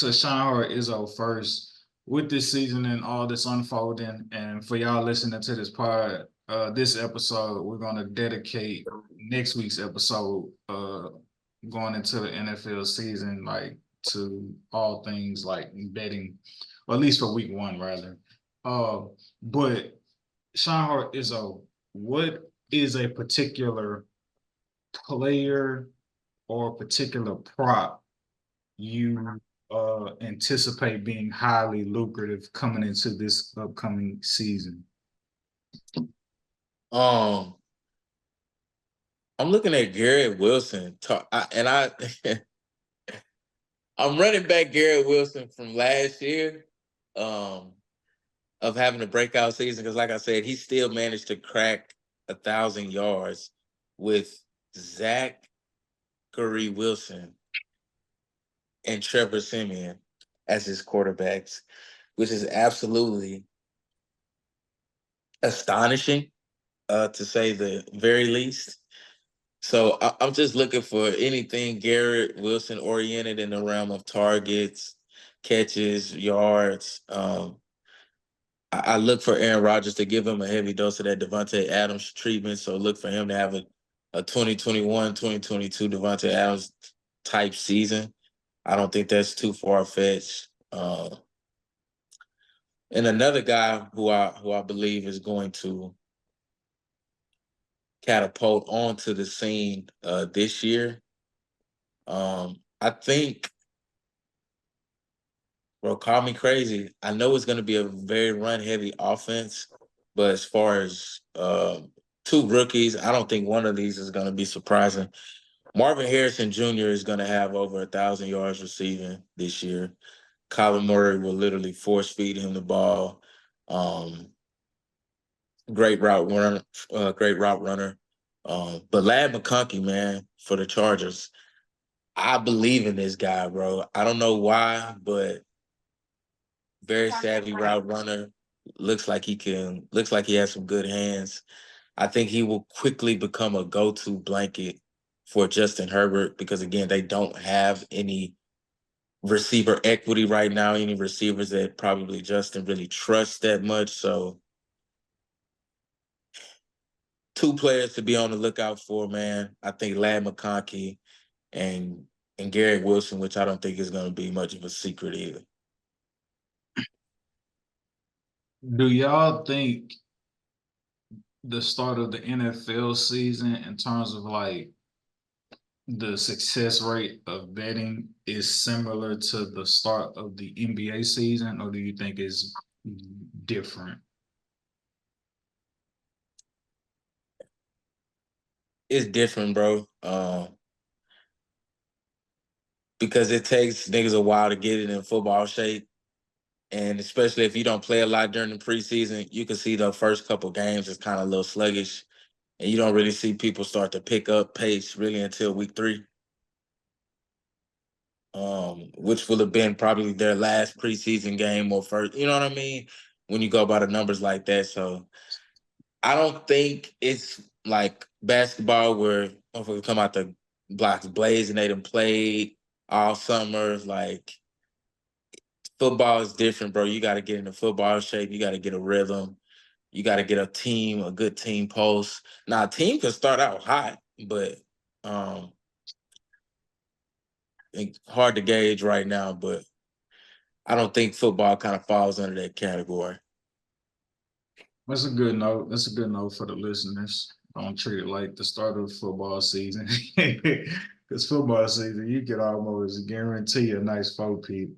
to Sean Izzo first. With this season and all this unfolding, and for y'all listening to this pod, this episode, we're gonna dedicate next week's episode, going into the NFL season, like to all things like betting, or at least for week one, rather. Uh, but Sean Izzo, what is a particular player or particular prop you anticipate being highly lucrative coming into this upcoming season? Um, I'm looking at Garrett Wilson, I'm running back Garrett Wilson from last year, um, of having a breakout season because, like I said, he still managed to crack 1,000 yards with Zachary Wilson and Trevor Siemian as his quarterbacks, which is absolutely astonishing, to say the very least. So I'm just looking for anything Garrett Wilson oriented in the realm of targets, catches, yards. I look for Aaron Rodgers to give him a heavy dose of that Devontae Adams treatment. So look for him to have a 2021, 2022 Devontae Adams type season. I don't think that's too far fetched. And another guy who I believe is going to catapult onto the scene this year. I think, bro, call me crazy. I know it's going to be a very run heavy offense, but as far as two rookies, I don't think one of these is going to be surprising. Marvin Harrison Jr. is going to have over 1,000 yards receiving this year. Kyler Murray will literally force feed him the ball. Um, great route runner, great route runner. But Lad McConkey, man, for the Chargers, I believe in this guy, bro. I don't know why, but very savvy route runner. Looks like he has some good hands. I think he will quickly become a go-to blanket for Justin Herbert because again, they don't have any receiver equity right now, any receivers that probably Justin really trusts that much. So two players to be on the lookout for, man. I think Lad McConkey and Garrett Wilson, which I don't think is going to be much of a secret either. Do y'all think the start of the NFL season, in terms of like the success rate of betting, is similar to the start of the NBA season, or do you think it's different? It's different, bro. Because it takes niggas a while to get it in football shape. And especially if you don't play a lot during the preseason, you can see the first couple games is kind of a little sluggish. And you don't really see people start to pick up pace really until week 3. Which will have been probably their last preseason game or first, you know what I mean? When you go by the numbers like that. So I don't think it's like basketball where motherfuckers come out the blocks blazing, they done played all summer. Like football is different, bro. You got to get in the football shape. You got to get a rhythm. You got to get a good team post. Now, a team can start out hot, but um, it's hard to gauge right now. But I don't think football kind of falls under that category. That's a good note. That's a good note for the listeners. Don't treat it like the start of football season. Because football season, you can almost guarantee a nice 4 peat.